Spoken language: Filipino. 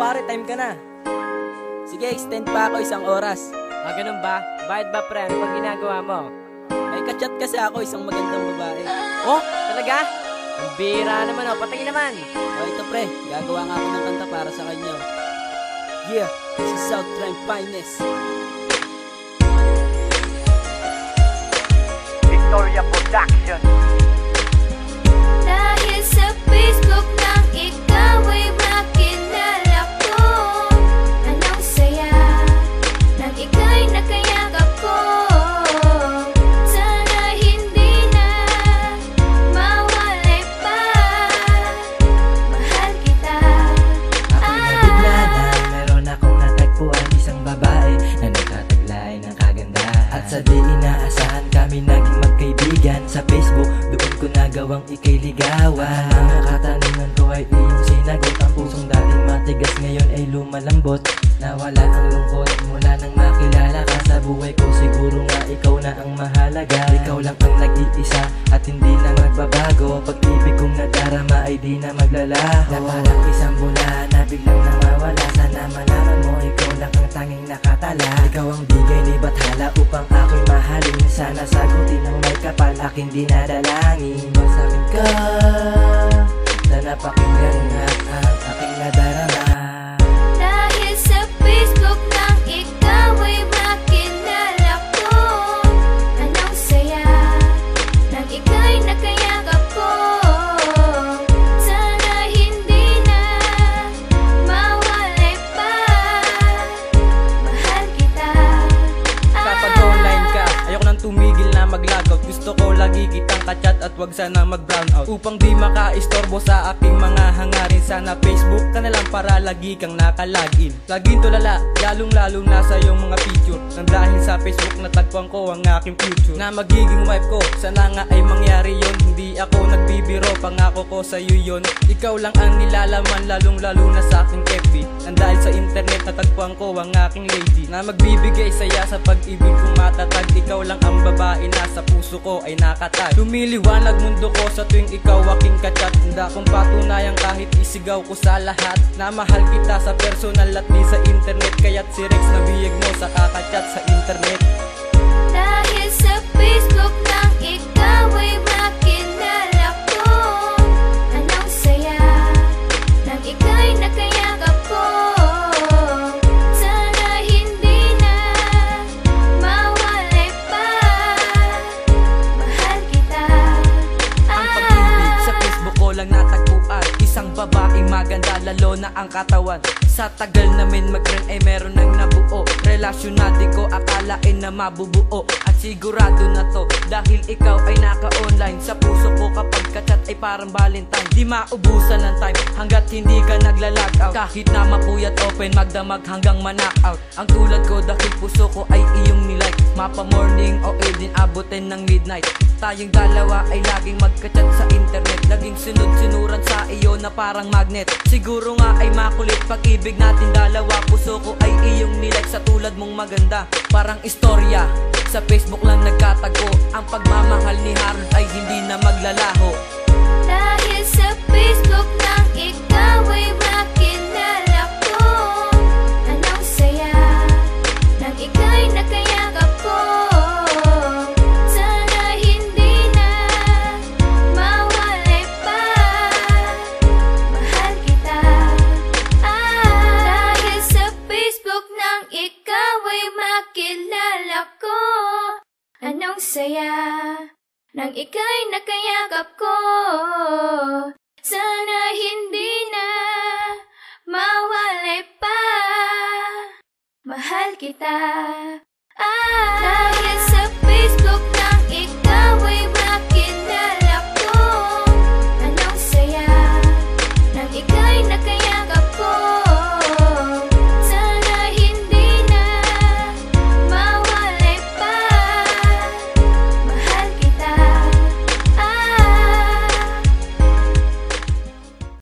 pare, time ka na. Sige, extend pa ako 1 oras. Ganun ba? Bakit ba pre? Ano pang ginagawa mo? Ay, kachat kasi ako isang magandang babae. Oh, talaga? Ang bira naman oh, patay naman. Ito pre, gagawa nga ako ng kanta para sa kanya. Yeah, this is South Trend Finest. Victoria Production. Dahil sa Facebook nang ikaw ay makilala ko, anong saya nang ika'y nakayakap ko. Sana hindi na mawalay pa, mahal kita. Ako'y nabigla na meron akong natagpuan isang babae na nagtataglay ng kagandahan. At sa di inaasahan kami naging magkaibigan sa Facebook. Doon ko nagawang ika'y ligawan. Ang katanungan ko ay iyong sinagot. Ang pusong dating matigas ngayon ay lumalambot. Nawala ang lungkot mula nang makilala ka sa buhay ko. Siguro nga ikaw na ang mahalaga. Ikaw lang ang nag-iisa at hindi na magbabago. Pag-ibig kong nadarama ay di na maglalaho. Na parang isang bulan na biglang nawawala. Sana malaman mo ikaw lang ang tanging nakatala. Ikaw ang bigay ni Bathala upang ako'y mahalin. Sana sagutin ng may kapal aking dinadalangin. Masakin ka, sana pakinggan nga ang aking nadarama. Dahil sa Facebook nang ikaw ay makilala ko, anong saya nang ika'y nakayakap ko. Sana hindi na mawalay pa, mahal kita. Kapag online ka, ayoko nang tumigil na maglagout. Gusto ko lagi kitang kachat at wag sana mag-brown out. Upang di maka-istorbo sa aking mga hangarin, sana Facebook ka na lang para lagi kang naka-login. Laging tulala, lalong-lalo na sa iyong mga picture. Nang dahil sa Facebook natagpuan ko ang aking future na magiging wife ko, sana nga ay mangyari yon. Hindi ako nagbibiro, pangako ko sa iyo yon. Ikaw lang ang nilalaman, lalong-lalo na sa aking FB. Nang dahil sa internet natagpuan ko ang aking lady na magbibigay saya sa pag-ibig kong matatag. Ikaw lang ang babae na sa puso ko ay nakatag. Lumiliwanag mundo ko sa tuwing ikaw aking kachat. Handa kong patunayan kahit isigaw ko sa lahat na mahal kita sa personal at di sa internet. Kaya't si Rex nabiyag mo sa kakachat sa internet. Dahil sa Facebook nang ikaw ay makilala ko, anong saya nang ika'y nakayakap ko. Sana hindi na mawalay pa, mahal kita. Ang pag-ibig sa Facebook ko lang natagpuan. Isang babae maganda, lalo na ang katawan. Sa tagal namin mag-friend ay meron nang nabuo. Relasyon na di ko akalain na mabubuo. At sigurado na to dahil ikaw ay naka-online. Sa puso ko kapag kachat ay parang Valentine. Di maubusan ng time hanggat hindi ka nagla-log out. Kahit na mapuyat open, magdamag hanggang ma-knock out. Ang tulad ko dahil puso ko ay iyong nilike. Mapa morning o evening abutin ng midnight. Tayong dalawa ay laging magkachat sa internet. Laging sunod-sunuran sa iyo na parang magnet. Siguro nga ay makulit pag-ibig natin dalawa. Puso ko ay iyong nilike sa tulad mong maganda. Parang istorya, sa Facebook lang nagkatago. Ang pagmamahal ni Harold ay hindi na maglalaho. Dahil sa Facebook nang ikaw ay makilala ko, anong saya nang ika'y nakayakap ko. Sana hindi na mawalay pa, mahal kita. Dahil sa Facebook nang ikaw ay makilala ko, anong saya nang ika'y nakayakap ko. Sana hindi na mawalay pa, mahal kita.